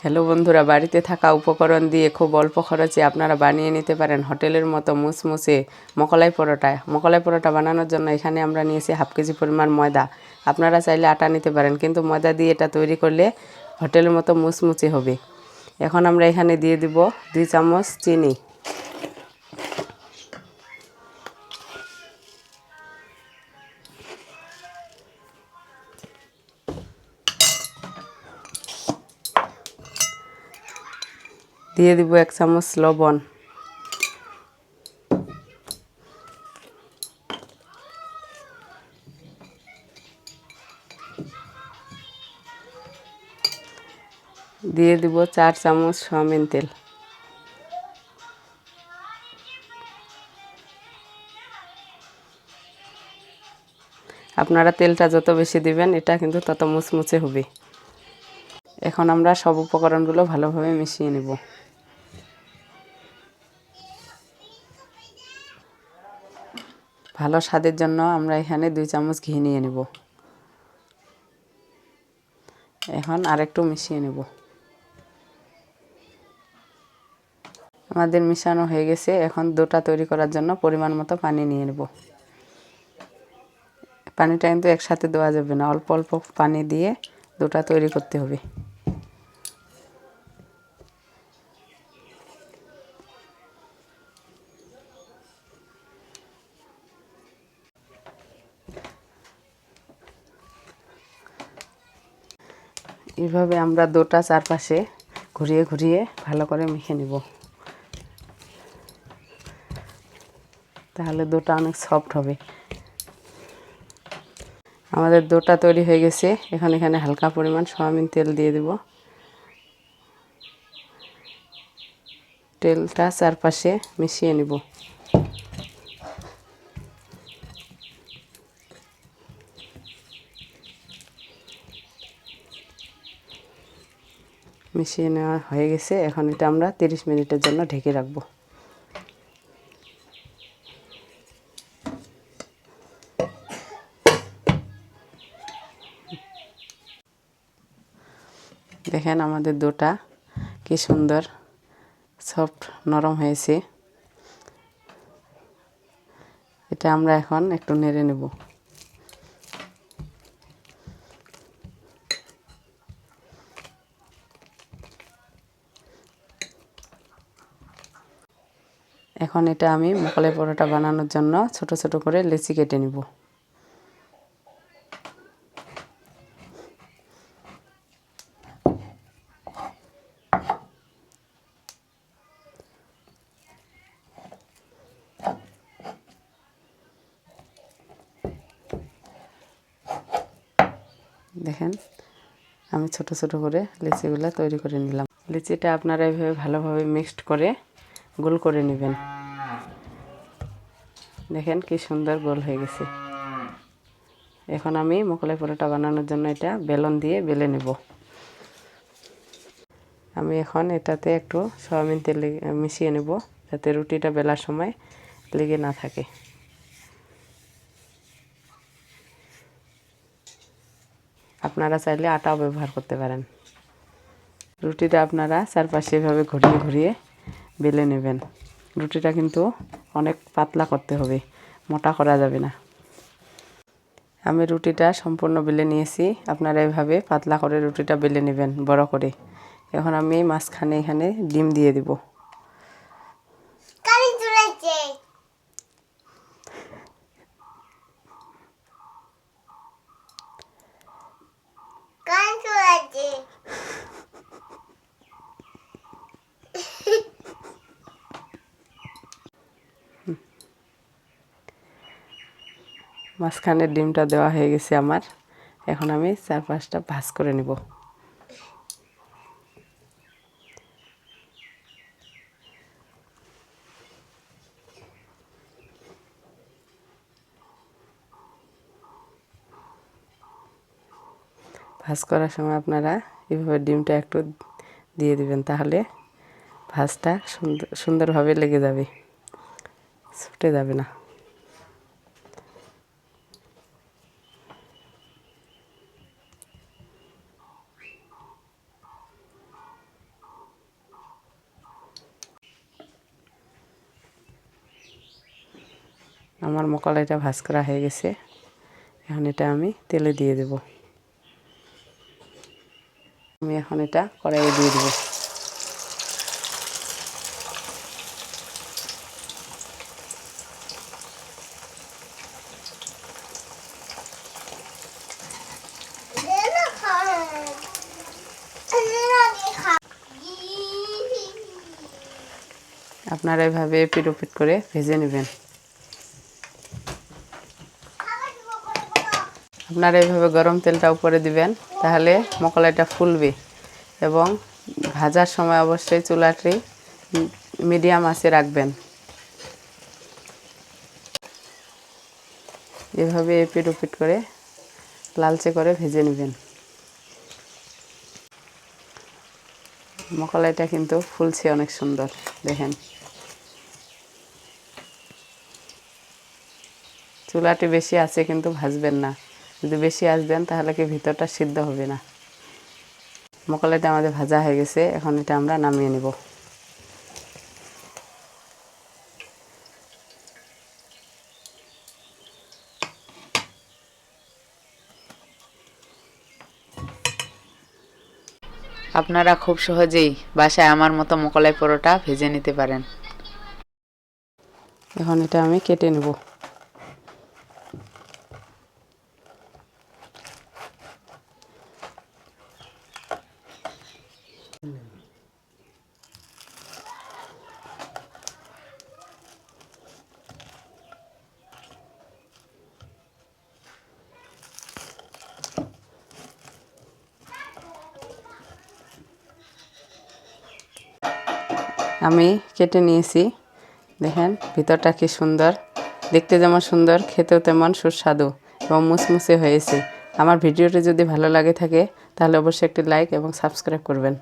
Hello বন্ধুরা, বাড়িতে থাকা উপকরণ দিয়ে খুব অল্প খরচে আপনারা বানিয়ে নিতে পারেন হোটেলের মতো মুসমুসে মোগলাই পরোটা। মোগলাই পরোটা বানানোর জন্য এখানে আমরা নিয়েছি হাফ কেজি পরিমাণ ময়দা। আপনারা চাইলে আটা নিতে পারেন, কিন্তু ময়দা দিয়ে এটা তৈরি করলে হোটেলের মতো মুসমুসে হবে। এখন আমরা এখানে দিয়ে দিব 2 চামচ চিনি। দিয়ে দিব 1 চামচ লবণ। দিয়ে দিব 4 চামচ সয়াবিন তেল। আপনারা তেলটা যত বেশি দিবেন এটা কিন্তু তত মুচমুচে হবে। এখন আমরা সব উপকরণগুলো ভালোভাবে মিশিয়ে নেব। ভালো স্বাদের জন্য আমরা এখানে 2 চামচ ঘি নিয়ে নেব। এখন আরেকটু মিশিয়ে নেব। আমাদের মিশানো হয়ে গেছে। এখন ডোটা তৈরি করার জন্য পরিমাণ মতো পানি নিয়ে নেব। পানিটা কিন্তু একসাথে দেওয়া যাবে না, অল্প অল্প পানি দিয়ে ডোটা তৈরি করতে হবে। এইভাবে আমরা ডোটা চারপাশে ঘুরিয়ে ঘুরিয়ে ভালো করে মেখে নেব, তাহলে ডোটা অনেক সফট হবে। আমাদের ডোটা তৈরি হয়ে গেছে। এখন এখানে হালকা পরিমাণ সয়াবিন তেল দিয়ে দেব। তেলটা চারপাশে মিশিয়ে নেব। মিশিয়ে নেওয়া হয়ে গেছে। এখন এটা আমরা 30 মিনিটের জন্য ঢেকে রাখবো। দেখেন আমাদের ডোটা কি সুন্দর সফট নরম হয়েছে। এটা আমরা এখন একটু নেড়ে নেব। এখন এটা আমি মোগলাই পরোটা বানানোর জন্য ছোট ছোট করে লেচি কেটে নিব। দেখেন আমি ছোট ছোট করে লিচিগুলো তৈরি করে নিলাম। লিচিটা আপনারা এইভাবে ভালোভাবে মিক্সড করে গোল করে নেবেন। দেখেন কি সুন্দর গোল হয়ে গেছে। এখন আমি মোগলাই পরোটা বানানোর জন্য এটা বেলন দিয়ে বেলে নেব। আমি এখন এটাতে একটু সয়াবিন তেল মিশিয়ে নেব, যাতে রুটিটা বেলার সময় লেগে না থাকে। আপনারা চাইলে আটাও ব্যবহার করতে পারেন। রুটিটা আপনারা চারপাশে এভাবে ঘুরিয়ে ঘুরিয়ে বেলে নেবেন। রুটিটা কিন্তু অনেক পাতলা করতে হবে, মোটা করা যাবে না। আমি রুটিটা সম্পূর্ণ বেলে নিয়েছি। আপনারা এভাবে পাতলা করে রুটিটা বেলে নেবেন বড় করে। এখন আমি মাঝখানে এখানে ডিম দিয়ে দিব। মাঝখানে ডিমটা দেওয়া হয়ে গেছে আমার। এখন আমি 4-5টা ভাঁজ করে নেব। ভাঁজ করার সময় আপনারা এভাবে ডিমটা একটু দিয়ে দিবেন, তাহলে ভাঁজটা সুন্দরভাবে লেগে যাবে, ছুটে যাবে না। আমার মোকালাইটা ভাজ করা হয়ে গেছে। এখন এটা আমি তেলে দিয়ে দেব। আমি এখন এটা কড়াইয়ে দিয়ে দেব। আপনারা এভাবে এপিট ওপিট করে ভেজে নেবেন। আপনারা এইভাবে গরম তেলটা উপরে দিবেন, তাহলে মোকালাইটা ফুলবে। এবং ভাজার সময় অবশ্যই চুলাটি মিডিয়াম আঁচে রাখবেন। এভাবে এপিট ওপিট করে লালচে করে ভেজে নেবেন। মোকালাইটা কিন্তু ফুলছে অনেক সুন্দর, দেখেন। চুলাটি বেশি আছে কিন্তু ভাজবেন না, যদি বেশি আঁচ দেন তাহলে কি ভিতরটা সিদ্ধ হবে না। মোকালাইটা আমাদের ভাজা হয়ে গেছে, এখন এটা আমরা নামিয়ে নেব। আপনারা খুব সহজেই বাসায় আমার মতো মোকালাই পরোটা ভেজে নিতে পারেন। এখন এটা আমি কেটে নেব। আমি কেটে নিয়েছি, দেখেন ভিতরটা কি সুন্দর, দেখতে যেমন সুন্দর খেতেও তেমন সুস্বাদু এবং মুচমুচে হয়েছে। আমার ভিডিওটি যদি ভালো লাগে থাকে তাহলে অবশ্যই একটি লাইক এবং সাবস্ক্রাইব করবেন।